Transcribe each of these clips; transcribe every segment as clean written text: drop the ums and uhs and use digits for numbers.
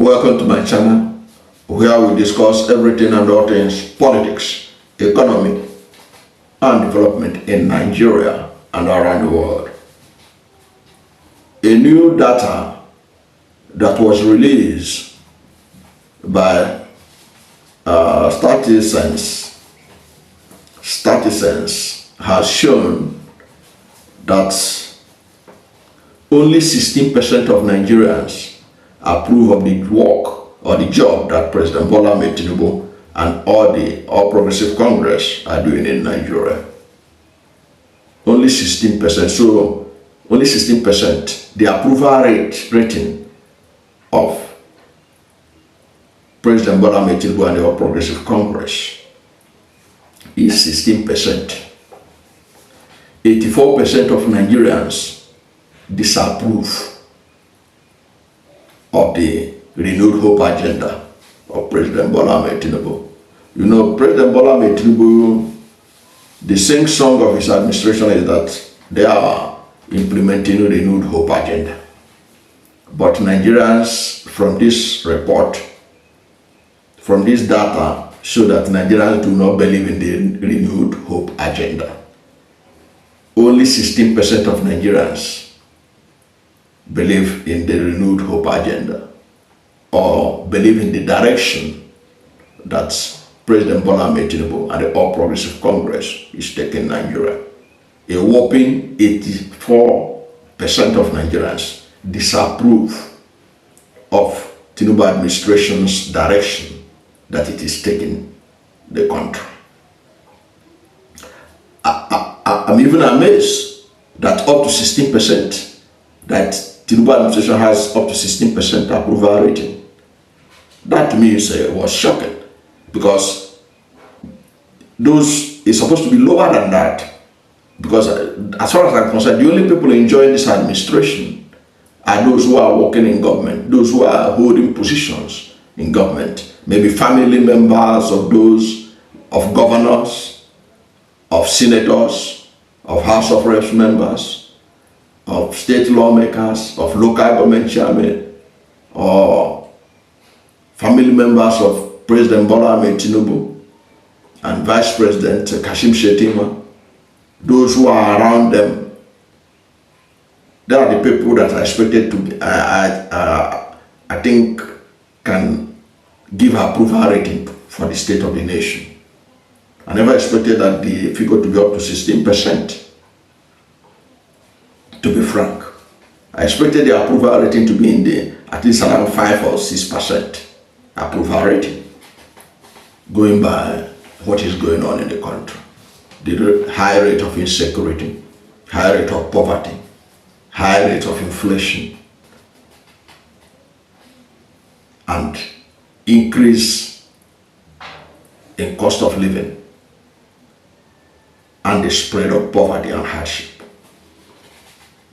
welcome to my channel where we discuss everything and all things politics, economy, and development in Nigeria and around the world. A new data that was released by StatiSense has shown that only 16% of Nigerians approve of the work or the job that President Bola Ahmed Tinubu and all Progressive Congress are doing in Nigeria. Only 16%. So only 16%. The approval rating of President Bola Ahmed Tinubu and the All Progressive Congress is 16%. 84% of Nigerians disapprove of the renewed hope agenda of President Bola Ahmed Tinubu. You know, President Bola Ahmed Tinubu, the sing song of his administration is that they are implementing renewed hope agenda. But Nigerians, from this report, from this data, show that Nigerians do not believe in the renewed hope agenda. Only 16% of Nigerians believe in the renewed hope agenda or believe in the direction that President Bola Ahmed Tinubu and the All Progressive Congress is taking Nigeria. A whopping 84% of Nigerians disapprove of Tinubu administration's direction that it is taking the country. I'm even amazed that up to 16%, that Tinubu administration has up to 16% approval rating. That to me was shocking, because those is supposed to be lower than that. Because as far as I'm concerned, the only people enjoying this administration are those who are working in government, those who are holding positions in government, maybe family members of those, of governors, of senators, of House of Reps members, of state lawmakers, of local government chairmen, or family members of President Bola Ahmed Tinubu and Vice President Kashim Shettima. Those who are around them, they are the people that are expected to be, I think, can give approval rating for the state of the nation. I never expected that the figure to be up to 16%. To be frank, I expected the approval rating to be in the at least around 5 or 6% approval rating, going by what is going on in the country. The high rate of insecurity, high rate of poverty, high rate of inflation, and increase in cost of living, and the spread of poverty and hardship.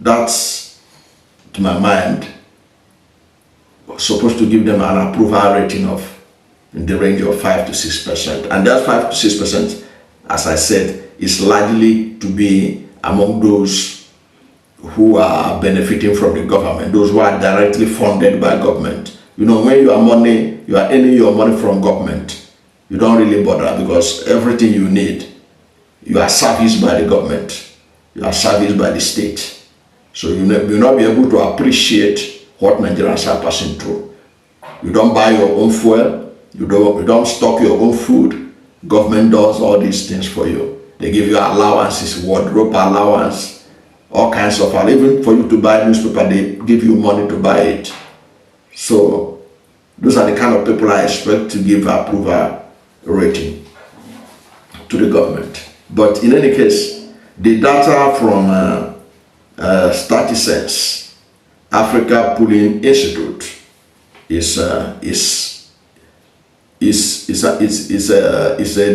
That's, to my mind, supposed to give them an approval rating of in the range of 5 to 6%. And that 5 to 6%, as I said, is largely to be among those who are benefiting from the government, those who are directly funded by government. You know, when you are earning your money from government, you don't really bother, because everything you need, you are serviced by the government, you are serviced by the state. So you will not be able to appreciate what Nigerians are passing through. You don't buy your own fuel, you don't stock your own food. Government does all these things for you. They give you allowances, wardrobe allowance, all kinds of, even for you to buy newspaper, they give you money to buy it. So those are the kind of people I expect to give approval rating to the government. But in any case, the data from StatiSense, Africa Polling Institute, is a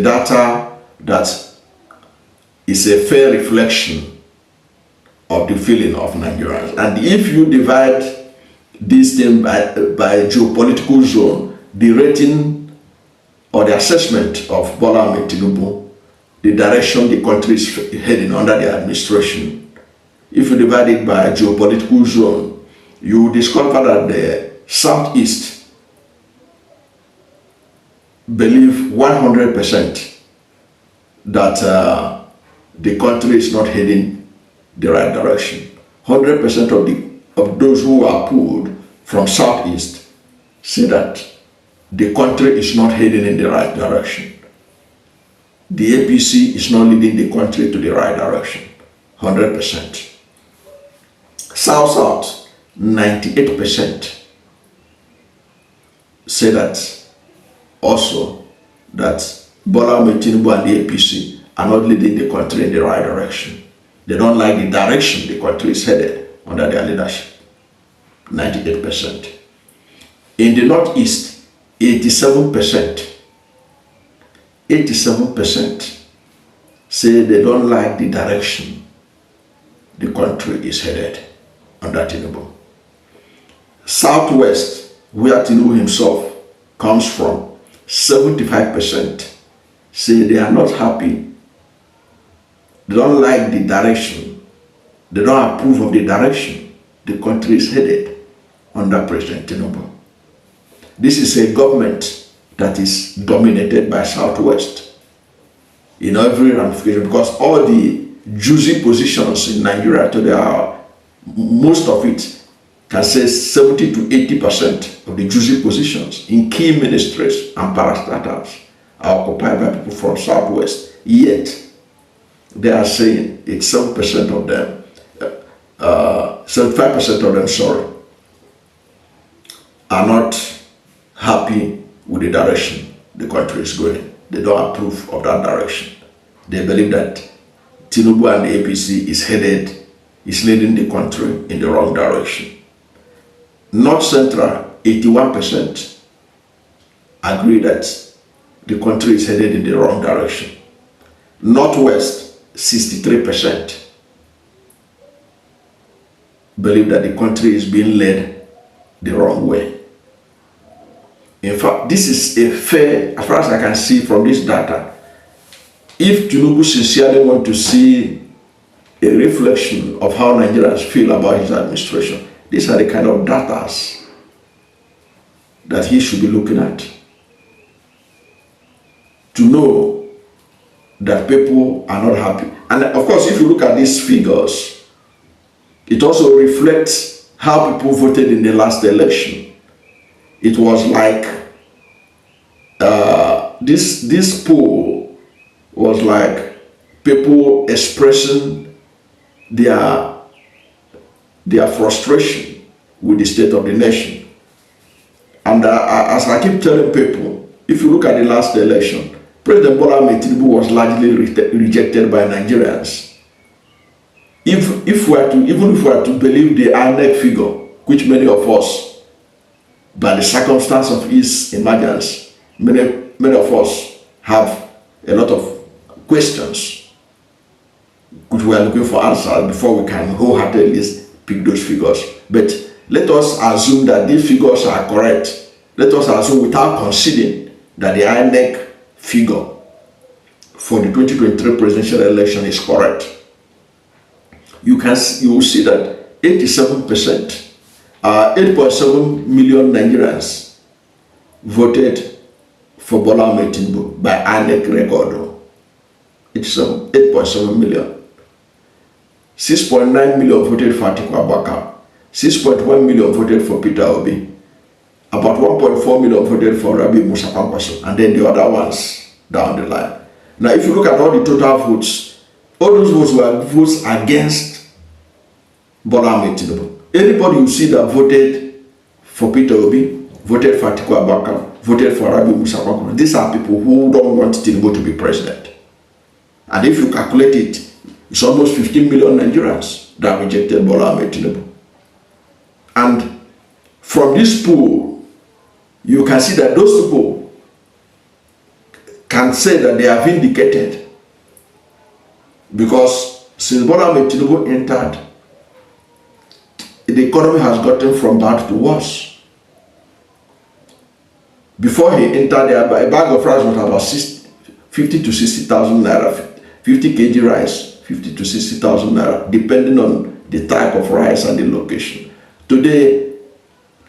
data that is a fair reflection of the feeling of Nigerians. And if you divide this thing by geopolitical zone, the rating or the assessment of Bola Ahmed Tinubu, the direction the country is heading under the administration, if you divide it by geopolitical zone, you will discover that the southeast believe 100% that the country is not heading the right direction. 100% of those who are polled from Southeast say that the country is not heading in the right direction. The APC is not leading the country to the right direction. 100%. South, 98% say that also that Bola Ahmed Tinubu and the APC are not leading the country in the right direction. They don't like the direction the country is headed under their leadership. 98%. In the Northeast, 87% say they don't like the direction the country is headed under Tinubu. Southwest, where Tinubu himself comes from, 75% say they are not happy. They don't like the direction. They don't approve of the direction the country is headed under President Tinubu. This is a government that is dominated by Southwest in every ramification, because all the juicy positions in Nigeria today are, most of it, can say 70 to 80% of the juicy positions in key ministries and parastatals are occupied by people from Southwest. Yet, they are saying it's 7% of them, 75% of them, are not happy with the direction the country is going. They don't approve of that direction. They believe that Tinubu and the APC is leading the country in the wrong direction. North Central, 81% agree that the country is headed in the wrong direction. Northwest, 63% believe that the country is being led the wrong way. In fact, this is a fair, as far as I can see from this data. If Tinubu sincerely want to see a reflection of how Nigerians feel about his administration, these are the kind of data that he should be looking at to know that people are not happy. And of course, if you look at these figures, it also reflects how people voted in the last election. It was like this poll was like people expressing their frustration with the state of the nation. And as I keep telling people, if you look at the last election, President Bola Ahmed Tinubu was largely rejected by Nigerians. Even if we are to believe the INEC figure, which many of us, by the circumstance of his emergence, many of us have a lot of questions which we are looking for answers before we can wholeheartedly pick those figures. But let us assume that these figures are correct. Let us assume, without conceding, that the INEC figure for the 2023 presidential election is correct. You will see that 87%, 8.7 million Nigerians voted for Bola Ahmed Tinubu by INEC record. It's 8.7 million. 6.9 million voted for Atiku Abubakar. 6.1 million voted for Peter Obi. About 1.4 million voted for Rabi Musa Kwankwaso, and then the other ones down the line. Now, if you look at all the total votes, all those votes were votes against Bola Ahmed Tinubu. Anybody you see that voted for Peter Obi, voted for Atiku Abubakar, voted for Rabi Musa Kwankwaso, these are people who don't want Tinubu to be president. And if you calculate it, it's almost 15 million Nigerians that rejected Bola Ahmed Tinubu. And from this poll, you can see that those people can say that they are vindicated, because since Bola Ahmed Tinubu entered, the economy has gotten from bad to worse. Before he entered, a bag of rice was about 50 to 60,000 naira, 50 kg rice, 50 to 60,000 naira, depending on the type of rice and the location. Today,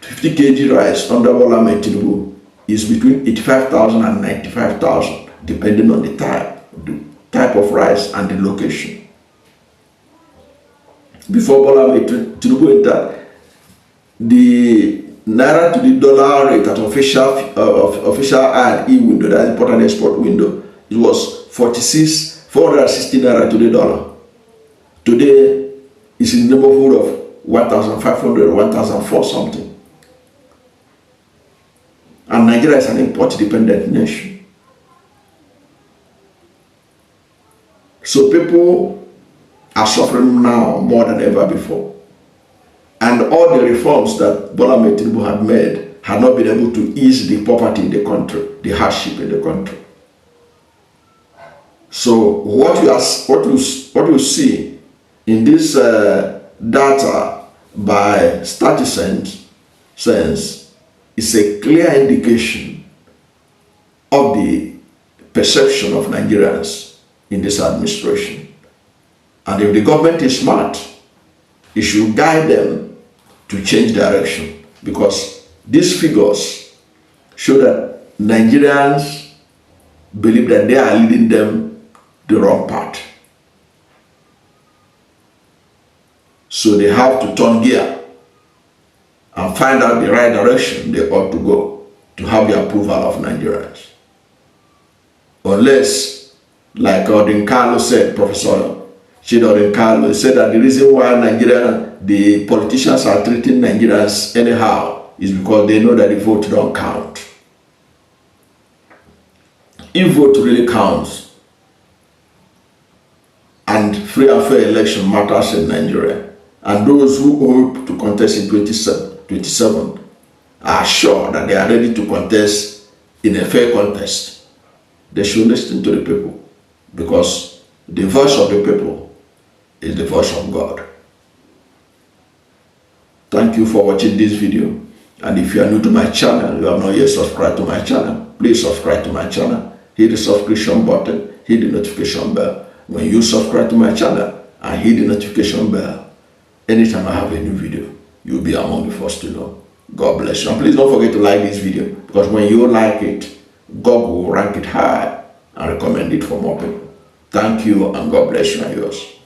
50 kg rice under Bola Ahmed Tinubu is between 85,000 and 95,000, depending on the type of rice and the location. Before Bola Ahmed Tinubu entered, the naira to the dollar rate at official I&E window, that import and export window, it was 460 naira to the dollar. Today, it's in the neighborhood of 1,500, 1,004 something. And Nigeria is an import-dependent nation. So people are suffering now more than ever before. And all the reforms that Bola Ahmed Tinubu had made had not been able to ease the poverty in the country, the hardship in the country. So what you see in this data by StatiSense is a clear indication of the perception of Nigerians in this administration. And if the government is smart, it should guide them to change direction, because these figures show that Nigerians believe that they are leading them the wrong path. So they have to turn gear and find out the right direction they ought to go to have the approval of Nigerians. Unless, like Carlo said, Professor Carlo said that the reason why the politicians are treating Nigerians anyhow is because they know that the vote don't count. If vote really counts and free and fair election matters in Nigeria, and those who hope to contest in 2027 are sure that they are ready to contest in a fair contest, they should listen to the people, because the voice of the people is the voice of God. Thank you for watching this video. And if you are new to my channel, you have not yet subscribed to my channel, please subscribe to my channel. Hit the subscription button, hit the notification bell. When you subscribe to my channel and hit the notification bell, anytime I have a new video, you'll be among the first to know. God bless you. And please don't forget to like this video, because when you like it, God will rank it high and recommend it for more people. Thank you, and God bless you and yours.